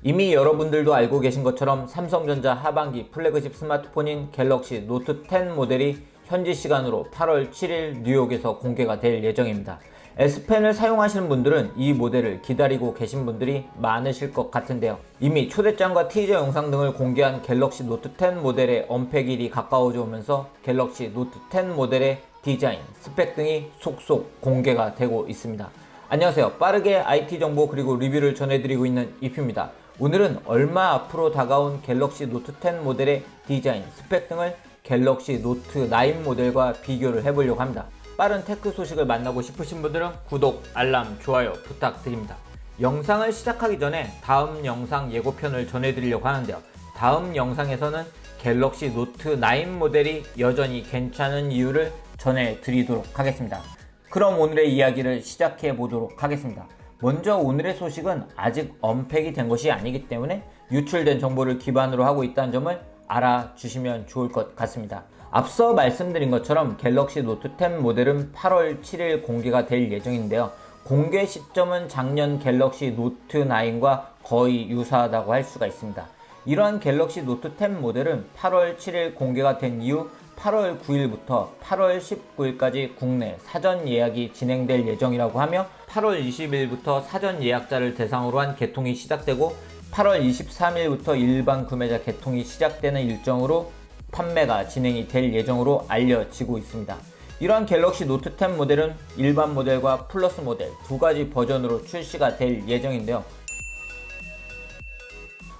이미 여러분들도 알고 계신 것처럼 삼성전자 하반기 플래그십 스마트폰인 갤럭시 노트 10 모델이 현지 시간으로 8월 7일 뉴욕에서 공개가 될 예정입니다. S펜을 사용하시는 분들은 이 모델을 기다리고 계신 분들이 많으실 것 같은데요. 이미 초대장과 티저 영상 등을 공개한 갤럭시 노트 10 모델의 언팩일이 가까워져 오면서 갤럭시 노트 10 모델의 디자인, 스펙 등이 속속 공개가 되고 있습니다. 안녕하세요. 빠르게 IT 정보 그리고 리뷰를 전해드리고 있는 이프입니다. 오늘은 얼마 앞으로 다가온 갤럭시 노트 10 모델의 디자인, 스펙 등을 갤럭시 노트 9 모델과 비교를 해보려고 합니다. 빠른 테크 소식을 만나고 싶으신 분들은 구독, 알람, 좋아요 부탁드립니다. 영상을 시작하기 전에 다음 영상 예고편을 전해드리려고 하는데요. 다음 영상에서는 갤럭시 노트 9 모델이 여전히 괜찮은 이유를 전해드리도록 하겠습니다. 그럼 오늘의 이야기를 시작해 보도록 하겠습니다. 먼저 오늘의 소식은 아직 언팩이 된 것이 아니기 때문에 유출된 정보를 기반으로 하고 있다는 점을 알아주시면 좋을 것 같습니다. 앞서 말씀드린 것처럼 갤럭시 노트 10 모델은 8월 7일 공개가 될 예정인데요. 공개 시점은 작년 갤럭시 노트 9과 거의 유사하다고 할 수가 있습니다. 이러한 갤럭시 노트 10 모델은 8월 7일 공개가 된 이후 8월 9일부터 8월 19일까지 국내 사전 예약이 진행될 예정이라고 하며 8월 20일부터 사전 예약자를 대상으로 한 개통이 시작되고 8월 23일부터 일반 구매자 개통이 시작되는 일정으로 판매가 진행이 될 예정으로 알려지고 있습니다. 이러한 갤럭시 노트 10 모델은 일반 모델과 플러스 모델 두 가지 버전으로 출시가 될 예정인데요.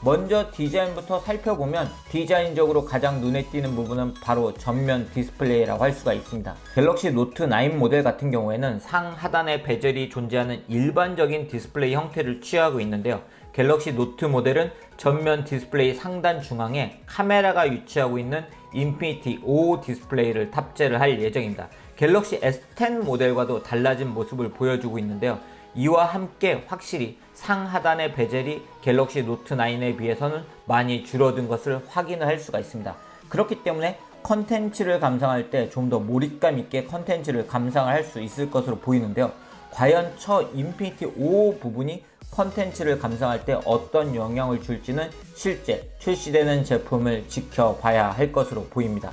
먼저 디자인부터 살펴보면 디자인적으로 가장 눈에 띄는 부분은 바로 전면 디스플레이라고 할 수가 있습니다. 갤럭시 노트 9 모델 같은 경우에는 상하단에 베젤이 존재하는 일반적인 디스플레이 형태를 취하고 있는데요. 갤럭시 노트 모델은 전면 디스플레이 상단 중앙에 카메라가 위치하고 있는 인피니티 5 디스플레이를 탑재를 할 예정입니다. 갤럭시 S10 모델과도 달라진 모습을 보여주고 있는데요. 이와 함께 확실히 상하단의 베젤이 갤럭시 노트 9에 비해서는 많이 줄어든 것을 확인을 할 수가 있습니다. 그렇기 때문에 컨텐츠를 감상할 때 좀 더 몰입감 있게 컨텐츠를 감상을 할 수 있을 것으로 보이는데요. 과연 저 인피니티 5 부분이 컨텐츠를 감상할 때 어떤 영향을 줄지는 실제 출시되는 제품을 지켜봐야 할 것으로 보입니다.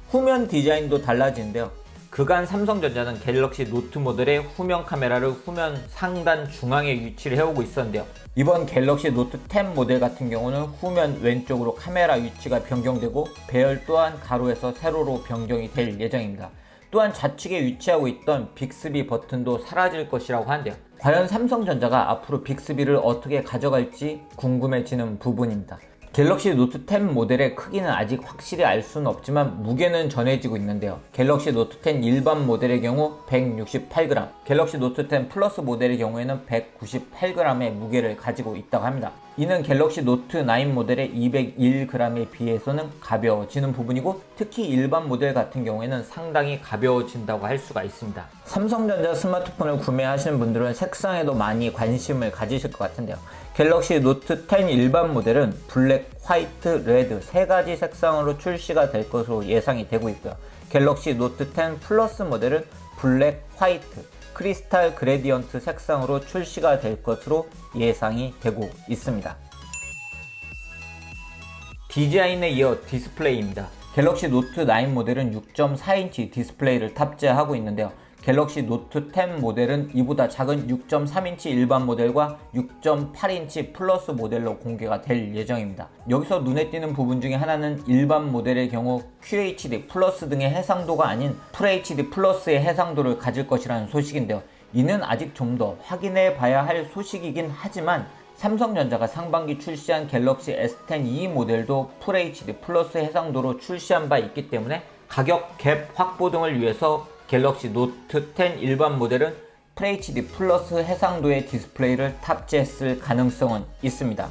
후면 디자인도 달라지는데요. 그간 삼성전자는 갤럭시 노트 모델의 후면 카메라를 후면 상단 중앙에 위치를 해오고 있었는데요. 이번 갤럭시 노트 10 모델 같은 경우는 후면 왼쪽으로 카메라 위치가 변경되고 배열 또한 가로에서 세로로 변경이 될 예정입니다. 또한 좌측에 위치하고 있던 빅스비 버튼도 사라질 것이라고 하는데요. 과연 삼성전자가 앞으로 빅스비를 어떻게 가져갈지 궁금해지는 부분입니다. 갤럭시 노트 10 모델의 크기는 아직 확실히 알 수는 없지만 무게는 전해지고 있는데요. 갤럭시 노트 10 일반 모델의 경우 168g, 갤럭시 노트 10 플러스 모델의 경우에는 198g의 무게를 가지고 있다고 합니다. 이는 갤럭시 노트 9 모델의 201g에 비해서는 가벼워지는 부분이고 특히 일반 모델 같은 경우에는 상당히 가벼워진다고 할 수가 있습니다. 삼성전자 스마트폰을 구매하시는 분들은 색상에도 많이 관심을 가지실 것 같은데요. 갤럭시 노트 10 일반 모델은 블랙, 화이트, 레드 세 가지 색상으로 출시가 될 것으로 예상이 되고 있고요. 갤럭시 노트 10 플러스 모델은 블랙, 화이트, 크리스탈 그레디언트 색상으로 출시가 될 것으로 예상이 되고 있습니다. 디자인에 이어 디스플레이입니다. 갤럭시 노트 9 모델은 6.4인치 디스플레이를 탑재하고 있는데요. 갤럭시 노트 10 모델은 이보다 작은 6.3인치 일반 모델과 6.8인치 플러스 모델로 공개가 될 예정입니다. 여기서 눈에 띄는 부분 중에 하나는 일반 모델의 경우 QHD 플러스 등의 해상도가 아닌 FHD 플러스의 해상도를 가질 것이라는 소식인데요. 이는 아직 좀 더 확인해 봐야 할 소식이긴 하지만 삼성전자가 상반기 출시한 갤럭시 S10e 모델도 FHD 플러스 해상도로 출시한 바 있기 때문에 가격 갭 확보 등을 위해서 갤럭시 노트 10 일반 모델은 FHD 플러스 해상도의 디스플레이를 탑재했을 가능성은 있습니다.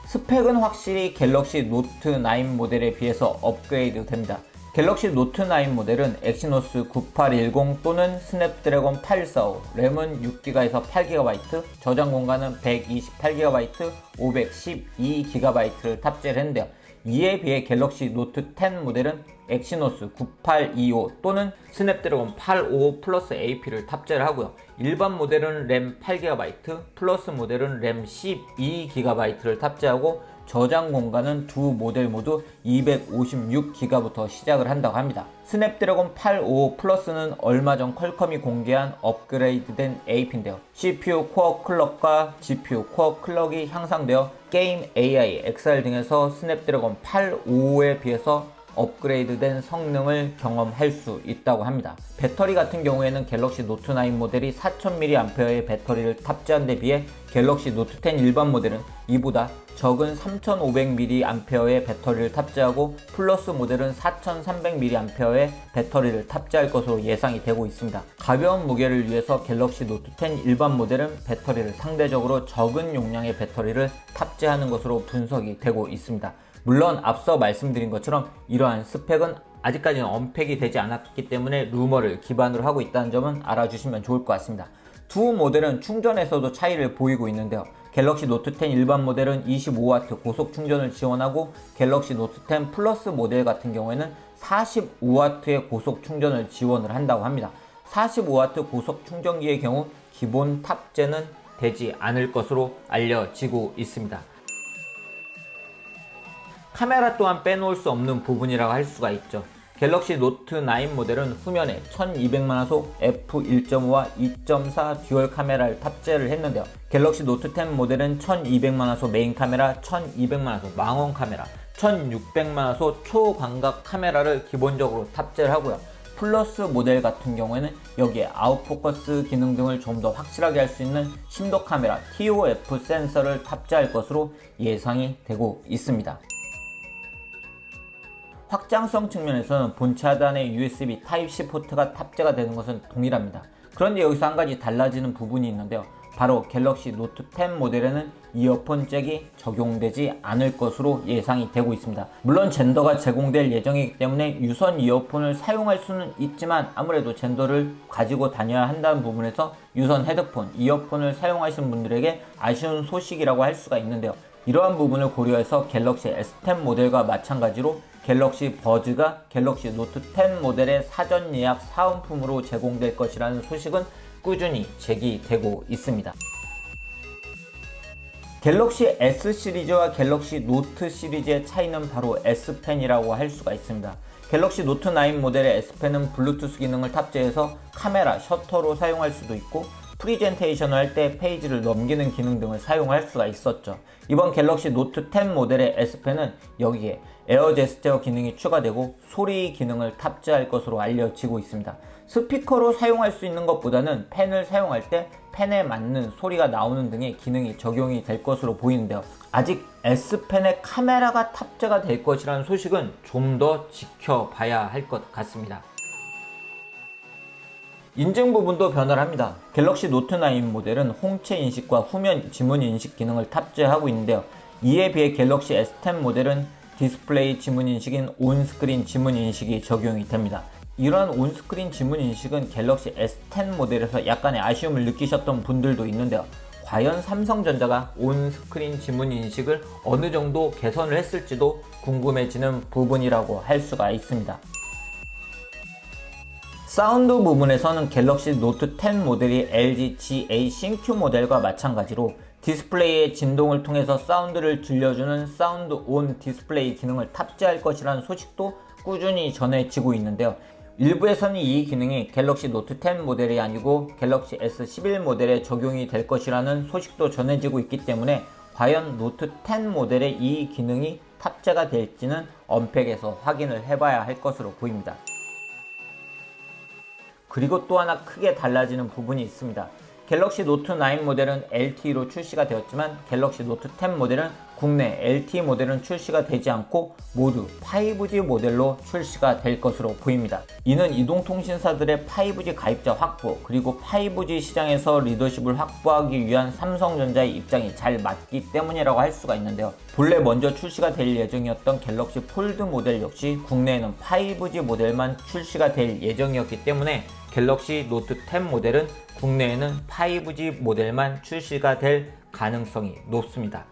스펙은 확실히 갤럭시 노트 9 모델에 비해서 업그레이드 됩니다. 갤럭시 노트 9 모델은 엑시노스 9810 또는 스냅드래곤 845, 램은 6GB에서 8GB, 저장 공간은 128GB, 512GB를 탑재를 했는데요. 이에 비해 갤럭시 노트 10 모델은 엑시노스 9825 또는 스냅드래곤 855 플러스 AP를 탑재를 하고요. 일반 모델은 램 8GB, 플러스 모델은 램 12GB를 탑재하고 저장 공간은 두 모델 모두 256GB부터 시작을 한다고 합니다. 스냅드래곤 855 플러스는 얼마 전 퀄컴이 공개한 업그레이드된 AP인데요. CPU 코어 클럭과 GPU 코어 클럭이 향상되어 게임, AI, XR 등에서 스냅드래곤 855에 비해서 업그레이드된 성능을 경험할 수 있다고 합니다. 배터리 같은 경우에는 갤럭시 노트 9 모델이 4000mAh의 배터리를 탑재한 데 비해 갤럭시 노트 10 일반 모델은 이보다 적은 3500mAh의 배터리를 탑재하고 플러스 모델은 4300mAh의 배터리를 탑재할 것으로 예상이 되고 있습니다. 가벼운 무게를 위해서 갤럭시 노트 10 일반 모델은 배터리를 상대적으로 적은 용량의 배터리를 탑재하는 것으로 분석이 되고 있습니다. 물론 앞서 말씀드린 것처럼 이러한 스펙은 아직까지는 언팩이 되지 않았기 때문에 루머를 기반으로 하고 있다는 점은 알아주시면 좋을 것 같습니다. 두 모델은 충전에서도 차이를 보이고 있는데요. 갤럭시 노트 10 일반 모델은 25W 고속 충전을 지원하고 갤럭시 노트 10 플러스 모델 같은 경우에는 45W의 고속 충전을 지원을 한다고 합니다. 45W 고속 충전기의 경우 기본 탑재는 되지 않을 것으로 알려지고 있습니다. 카메라 또한 빼놓을 수 없는 부분이라고 할 수가 있죠. 갤럭시 노트 9 모델은 후면에 1200만화소 f1.5와 2.4 듀얼 카메라를 탑재를 했는데요. 갤럭시 노트 10 모델은 1200만화소 메인 카메라, 1200만화소 망원 카메라, 1600만화소 초광각 카메라를 기본적으로 탑재를 하고요. 플러스 모델 같은 경우에는 여기에 아웃포커스 기능 등을 좀 더 확실하게 할 수 있는 심도 카메라 TOF 센서를 탑재할 것으로 예상이 되고 있습니다. 확장성 측면에서는 본체 하단에 USB Type-C 포트가 탑재가 되는 것은 동일합니다. 그런데 여기서 한 가지 달라지는 부분이 있는데요. 바로 갤럭시 노트 10 모델에는 이어폰 잭이 적용되지 않을 것으로 예상이 되고 있습니다. 물론 젠더가 제공될 예정이기 때문에 유선 이어폰을 사용할 수는 있지만 아무래도 젠더를 가지고 다녀야 한다는 부분에서 유선 헤드폰, 이어폰을 사용하시는 분들에게 아쉬운 소식이라고 할 수가 있는데요. 이러한 부분을 고려해서 갤럭시 S10 모델과 마찬가지로 갤럭시 버즈가 갤럭시 노트 10 모델의 사전 예약 사은품으로 제공될 것이라는 소식은 꾸준히 제기되고 있습니다. 갤럭시 S 시리즈와 갤럭시 노트 시리즈의 차이는 바로 S펜이라고 할 수가 있습니다. 갤럭시 노트 9 모델의 S펜은 블루투스 기능을 탑재해서 카메라, 셔터로 사용할 수도 있고 프리젠테이션을 할 때 페이지를 넘기는 기능 등을 사용할 수가 있었죠. 이번 갤럭시 노트 10 모델의 S펜은 여기에 에어 제스처 기능이 추가되고 소리 기능을 탑재할 것으로 알려지고 있습니다. 스피커로 사용할 수 있는 것보다는 펜을 사용할 때 펜에 맞는 소리가 나오는 등의 기능이 적용이 될 것으로 보이는데요. 아직 S펜에 카메라가 탑재가 될 것이라는 소식은 좀 더 지켜봐야 할 것 같습니다. 인증 부분도 변화를 합니다. 갤럭시 노트 9 모델은 홍채 인식과 후면 지문 인식 기능을 탑재하고 있는데요. 이에 비해 갤럭시 S10 모델은 디스플레이 지문 인식인 온스크린 지문 인식이 적용이 됩니다. 이러한 온스크린 지문 인식은 갤럭시 S10 모델에서 약간의 아쉬움을 느끼셨던 분들도 있는데요. 과연 삼성전자가 온스크린 지문 인식을 어느 정도 개선을 했을지도 궁금해지는 부분이라고 할 수가 있습니다. 사운드 부분에서는 갤럭시 노트 10 모델이 LG G8 신Q 모델과 마찬가지로 디스플레이의 진동을 통해서 사운드를 들려주는 사운드 온 디스플레이 기능을 탑재할 것이라는 소식도 꾸준히 전해지고 있는데요. 일부에서는 이 기능이 갤럭시 노트 10 모델이 아니고 갤럭시 S11 모델에 적용이 될 것이라는 소식도 전해지고 있기 때문에 과연 노트 10 모델에 이 기능이 탑재가 될지는 언팩에서 확인을 해봐야 할 것으로 보입니다. 그리고 또 하나 크게 달라지는 부분이 있습니다. 갤럭시 노트 9 모델은 LTE로 출시가 되었지만 갤럭시 노트 10 모델은 국내 LTE 모델은 출시가 되지 않고 모두 5G 모델로 출시가 될 것으로 보입니다. 이는 이동통신사들의 5G 가입자 확보 그리고 5G 시장에서 리더십을 확보하기 위한 삼성전자의 입장이 잘 맞기 때문이라고 할 수가 있는데요. 본래 먼저 출시가 될 예정이었던 갤럭시 폴드 모델 역시 국내에는 5G 모델만 출시가 될 예정이었기 때문에 갤럭시 노트 10 모델은 국내에는 5G 모델만 출시가 될 가능성이 높습니다.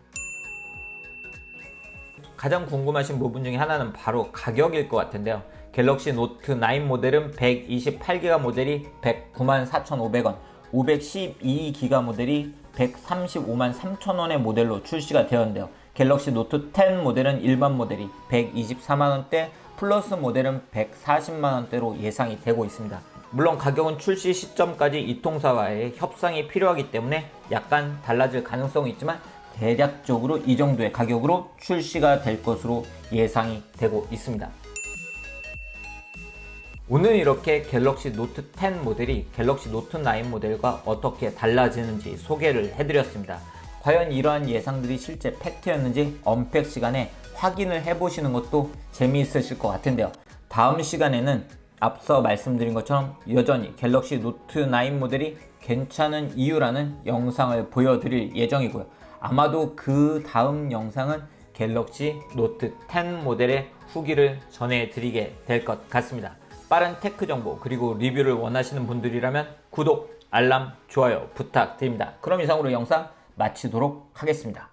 가장 궁금하신 부분 중에 하나는 바로 가격일 것 같은데요. 갤럭시 노트 9 모델은 128기가 모델이 194,500원, 512기가 모델이 135만3천원의 모델로 출시가 되었는데요. 갤럭시 노트 10 모델은 일반 모델이 124만원대, 플러스 모델은 140만원대로 예상이 되고 있습니다. 물론 가격은 출시 시점까지 이 통사와의 협상이 필요하기 때문에 약간 달라질 가능성이 있지만 대략적으로 이 정도의 가격으로 출시가 될 것으로 예상이 되고 있습니다. 오늘 이렇게 갤럭시 노트 10 모델이 갤럭시 노트 9 모델과 어떻게 달라지는지 소개를 해드렸습니다. 과연 이러한 예상들이 실제 팩트였는지 언팩 시간에 확인을 해보시는 것도 재미있으실 것 같은데요. 다음 시간에는 앞서 말씀드린 것처럼 여전히 갤럭시 노트 9 모델이 괜찮은 이유라는 영상을 보여드릴 예정이고요. 아마도 그 다음 영상은 갤럭시 노트 10 모델의 후기를 전해드리게 될 것 같습니다. 빠른 테크 정보 그리고 리뷰를 원하시는 분들이라면 구독, 알람, 좋아요 부탁드립니다. 그럼 이상으로 영상 마치도록 하겠습니다.